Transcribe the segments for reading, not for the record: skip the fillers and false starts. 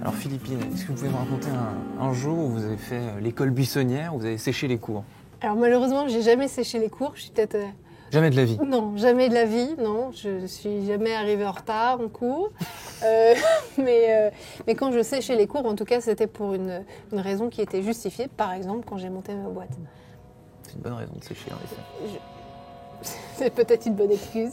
Alors Philippine, est-ce que vous pouvez me raconter un jour où vous avez fait l'école buissonnière, où vous avez séché les cours? Alors malheureusement, j'ai jamais séché les cours. Je suis peut-être Jamais de la vie. non, jamais de la vie. Non, je suis jamais arrivée en retard en cours. Mais quand je séchais les cours, en tout cas, c'était pour une raison qui était justifiée. Par exemple, quand j'ai monté ma boîte. C'est une bonne raison de sécher, en effet. C'est peut-être une bonne excuse.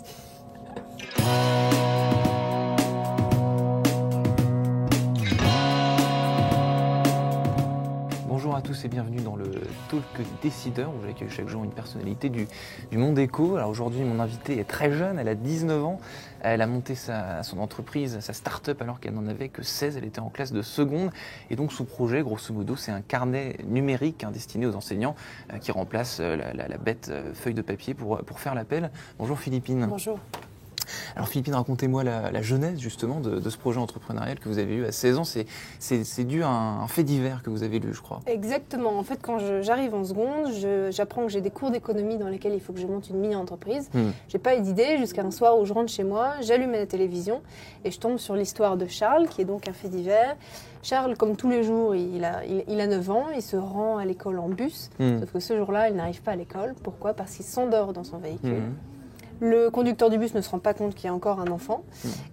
Bonjour à tous et bienvenue dans le Talk Décideur où j'accueille chaque jour une personnalité du monde éco. Alors aujourd'hui, mon invitée est très jeune, elle a 19 ans. Elle a monté son entreprise, sa start-up alors qu'elle n'en avait que 16. Elle était en classe de seconde. Et donc son projet, grosso modo, c'est un carnet numérique destiné aux enseignants qui remplace la bête feuille de papier pour faire l'appel. Bonjour Philippine. Bonjour. Alors Philippine, racontez-moi la genèse justement de ce projet entrepreneurial que vous avez eu à 16 ans. C'est dû à un fait divers que vous avez lu, je crois. Exactement. En fait, quand j'arrive en seconde, j'apprends que j'ai des cours d'économie dans lesquels il faut que je monte une mini-entreprise. J'ai pas eu d'idée jusqu'à un soir où je rentre chez moi, j'allume la télévision et je tombe sur l'histoire de Charles, qui est donc un fait divers. Charles, comme tous les jours, il a 9 ans, il se rend à l'école en bus. Sauf que ce jour-là, il n'arrive pas à l'école. Pourquoi ? Parce qu'il s'endort dans son véhicule. Le conducteur du bus ne se rend pas compte qu'il y a encore un enfant.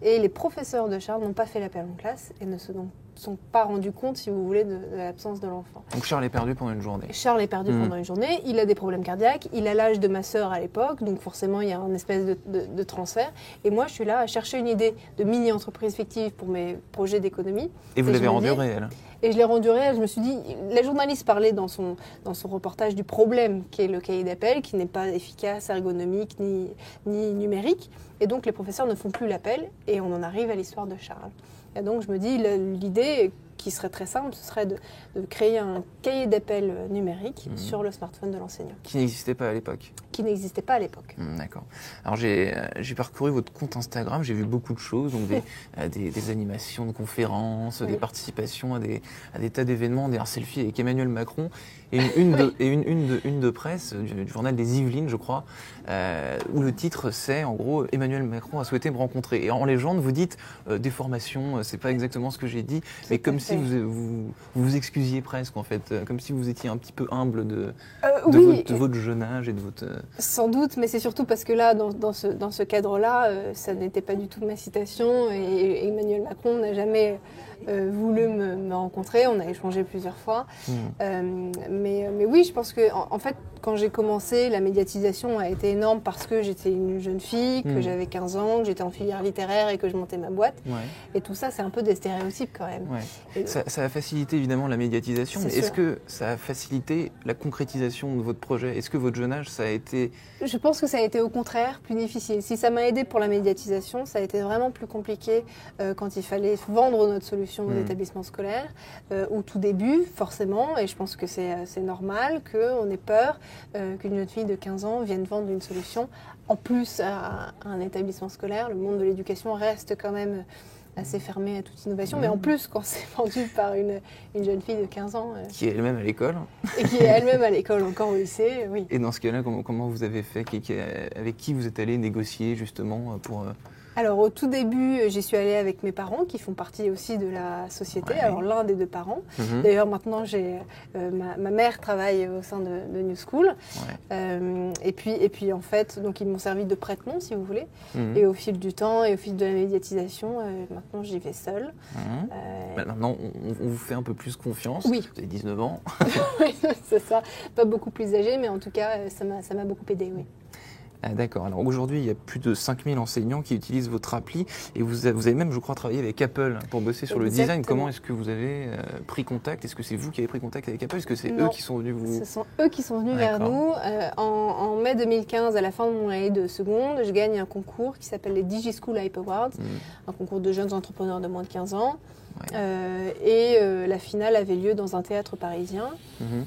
Et les professeurs de Charles n'ont pas fait l'appel en classe et ne se sont pas rendus compte, si vous voulez, de l'absence de l'enfant. Donc Charles est perdu pendant une journée. Charles est perdu pendant une journée, il a des problèmes cardiaques, il a l'âge de ma sœur à l'époque, donc forcément il y a une espèce de transfert. Et moi je suis là à chercher une idée de mini-entreprise fictive pour mes projets d'économie. Et vous l'avez rendu réel. Et je l'ai rendu réel. Je me suis dit, la journaliste parlait dans son reportage du problème qui est le cahier d'appel, qui n'est pas efficace, ergonomique ni numérique. Et donc les professeurs ne font plus l'appel et on en arrive à l'histoire de Charles. Et donc je me dis, l'idée qui serait très simple, ce serait de créer un cahier d'appel numérique sur le smartphone de l'enseignant. Qui n'existait pas à l'époque. Qui n'existait pas à l'époque. D'accord. Alors j'ai parcouru votre compte Instagram, j'ai vu beaucoup de choses, donc des animations de conférences, des participations à des tas d'événements, un selfie avec Emmanuel Macron et une de presse du journal des Yvelines, je crois, où le titre c'est en gros Emmanuel Macron a souhaité me rencontrer. Et en légende, vous dites des formations, c'est pas exactement ce que j'ai dit, mais comme si vous excusiez presque en fait, comme si vous étiez un petit peu humble de votre jeune âge et de votre... Sans doute, mais c'est surtout parce que là, dans ce cadre-là, ça n'était pas du tout ma citation et Emmanuel Macron n'a jamais voulu me rencontrer. On a échangé plusieurs fois. Mais oui, je pense que en fait, quand j'ai commencé, la médiatisation a été énorme parce que j'étais une jeune fille, que j'avais 15 ans, que j'étais en filière littéraire et que je montais ma boîte. Et tout ça, c'est un peu des stéréotypes quand même. Ça a facilité évidemment la médiatisation, mais est-ce que ça a facilité la concrétisation de votre projet ? Est-ce que votre jeune âge, ça a été... Je pense que ça a été au contraire plus difficile. Si ça m'a aidé pour la médiatisation, ça a été vraiment plus compliqué quand il fallait vendre notre solution aux établissements scolaires. Au tout début, forcément, et je pense que c'est normal qu'on ait peur qu'une jeune fille de 15 ans vienne vendre une solution. En plus, à un établissement scolaire, le monde de l'éducation reste quand même assez fermé à toute innovation. Mais en plus, quand c'est vendu par une jeune fille de 15 ans... qui est elle-même à l'école. Et qui est elle-même à l'école, encore au lycée, oui. Et dans ce cas-là, comment vous avez fait ? Avec qui vous êtes allé négocier justement pour... Alors au tout début, j'y suis allée avec mes parents qui font partie aussi de la société, alors l'un des deux parents. D'ailleurs maintenant, ma mère travaille au sein de New School. Et puis en fait, donc ils m'ont servi de prête-nom si vous voulez. Et au fil du temps et au fil de la médiatisation, maintenant j'y vais seule. Maintenant, on vous fait un peu plus confiance. Oui. Vous avez 19 ans. Oui, c'est ça. Pas beaucoup plus âgée, mais en tout cas, ça m'a beaucoup aidée, oui. Ah, d'accord. Alors aujourd'hui, il y a plus de 5000 enseignants qui utilisent votre appli et vous avez même, je crois, travaillé avec Apple pour bosser sur le design. Comment est-ce que vous avez pris contact ? Est-ce que c'est vous qui avez pris contact avec Apple ? Est-ce que c'est eux qui sont venus vous... Ce sont eux qui sont venus vers nous. En mai 2015, à la fin de mon année de seconde, je gagne un concours qui s'appelle les DigiSchool Hype Awards, un concours de jeunes entrepreneurs de moins de 15 ans. La finale avait lieu dans un théâtre parisien.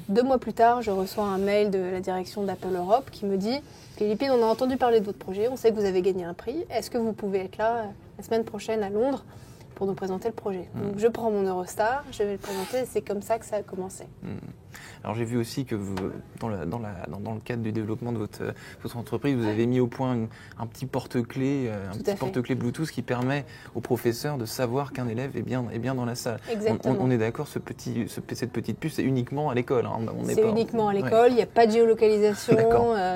2 mois plus tard, je reçois un mail de la direction d'Apple Europe qui me dit « Philippine, on a entendu parler de votre projet, on sait que vous avez gagné un prix. Est-ce que vous pouvez être là la semaine prochaine à Londres pour nous présenter le projet ?» Donc je prends mon Eurostar, je vais le présenter et c'est comme ça que ça a commencé. Alors j'ai vu aussi que vous, dans le cadre du développement de votre entreprise, vous avez mis au point un petit porte-clés, porte-clés Bluetooth qui permet aux professeurs de savoir qu'un élève est bien dans la salle. Exactement. On est d'accord, cette petite puce, c'est uniquement à l'école. Hein, c'est uniquement à l'école, il n'y a pas de géolocalisation,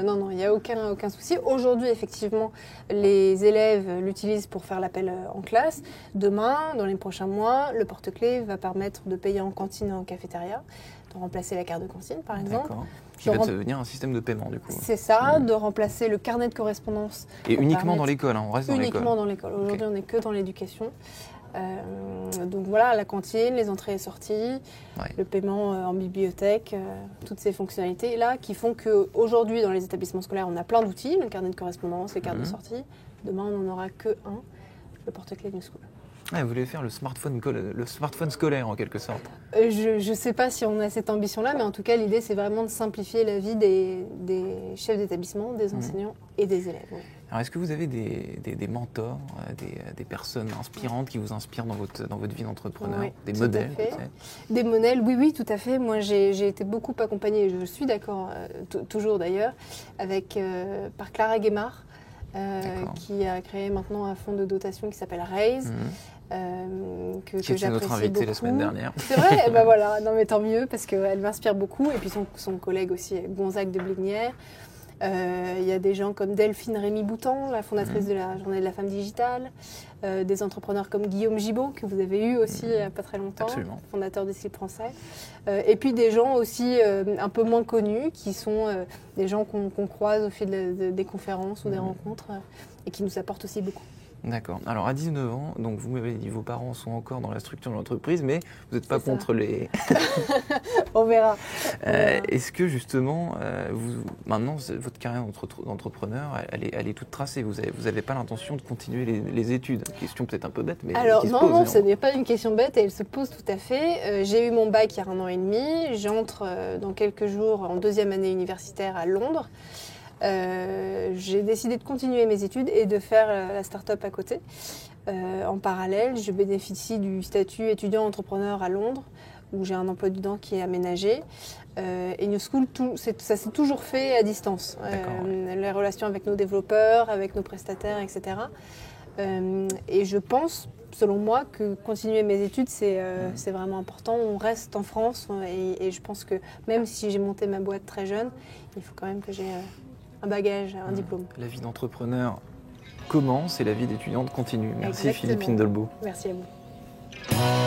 non, il n'y a aucun souci. Aujourd'hui, effectivement, les élèves l'utilisent pour faire l'appel en classe. Demain, dans les prochains mois, le porte-clés va permettre de payer en cantine et en cafétéria, de remplacer la carte de cantine, par exemple. D'accord. Qui va devenir un système de paiement, du coup. C'est ça, de remplacer le carnet de correspondance. Et uniquement dans l'école, on reste dans l'école. Uniquement dans l'école. Aujourd'hui, on n'est que dans l'éducation. Donc voilà, la cantine, les entrées et sorties, le paiement en bibliothèque, toutes ces fonctionnalités-là qui font qu'aujourd'hui, dans les établissements scolaires, on a plein d'outils, le carnet de correspondance, les cartes de sortie. Demain, on n'en aura que un, le porte-clés New School. Vous voulez faire le smartphone scolaire en quelque sorte. Je ne sais pas si on a cette ambition-là, mais en tout cas, l'idée, c'est vraiment de simplifier la vie des chefs d'établissement, des enseignants et des élèves. Oui. Alors, est-ce que vous avez des mentors, des personnes inspirantes qui vous inspirent dans votre vie d'entrepreneur, des modèles peut-être ? Des modèles, oui, tout à fait. Moi, j'ai été beaucoup accompagnée, je suis d'accord, toujours d'ailleurs, par Clara Guémard, qui a créé maintenant un fonds de dotation qui s'appelle Raise. Que j'apprécie notre invité beaucoup. La semaine dernière. C'est vrai, ben voilà, non mais tant mieux parce qu'elle m'inspire beaucoup et puis son collègue aussi Gonzague de Blégnières. Il y a des gens comme Delphine Rémy-Boutan, la fondatrice de la Journée de la Femme Digitale, des entrepreneurs comme Guillaume Gibault que vous avez eu aussi il n'y a pas très longtemps, Absolument. Fondateur des Slips Français, et puis des gens aussi un peu moins connus qui sont des gens qu'on croise au fil des conférences ou des rencontres et qui nous apportent aussi beaucoup. D'accord. Alors à 19 ans, donc vous m'avez dit vos parents sont encore dans la structure de l'entreprise, mais vous n'êtes pas contre les... On verra. Est-ce que justement, maintenant, votre carrière d'entrepreneur, elle est toute tracée. Vous n'avez pas l'intention de continuer les études. Question peut-être un peu bête, mais alors qui se pose. Non, ce n'est pas une question bête et elle se pose tout à fait. J'ai eu mon bac il y a 1 an et demi. J'entre dans quelques jours en 2e année universitaire à Londres. J'ai décidé de continuer mes études et de faire la start-up à côté. En parallèle, je bénéficie du statut étudiant-entrepreneur à Londres, où j'ai un emploi du temps qui est aménagé. Et New School, ça s'est toujours fait à distance. Les relations avec nos développeurs, avec nos prestataires, etc. Et je pense, selon moi, que continuer mes études, c'est vraiment important. On reste en France et je pense que même si j'ai monté ma boîte très jeune, il faut quand même que j'ai... un bagage, un diplôme. La vie d'entrepreneur commence et la vie d'étudiante continue. Merci Exactement. Philippine Dolbeau. Merci à vous.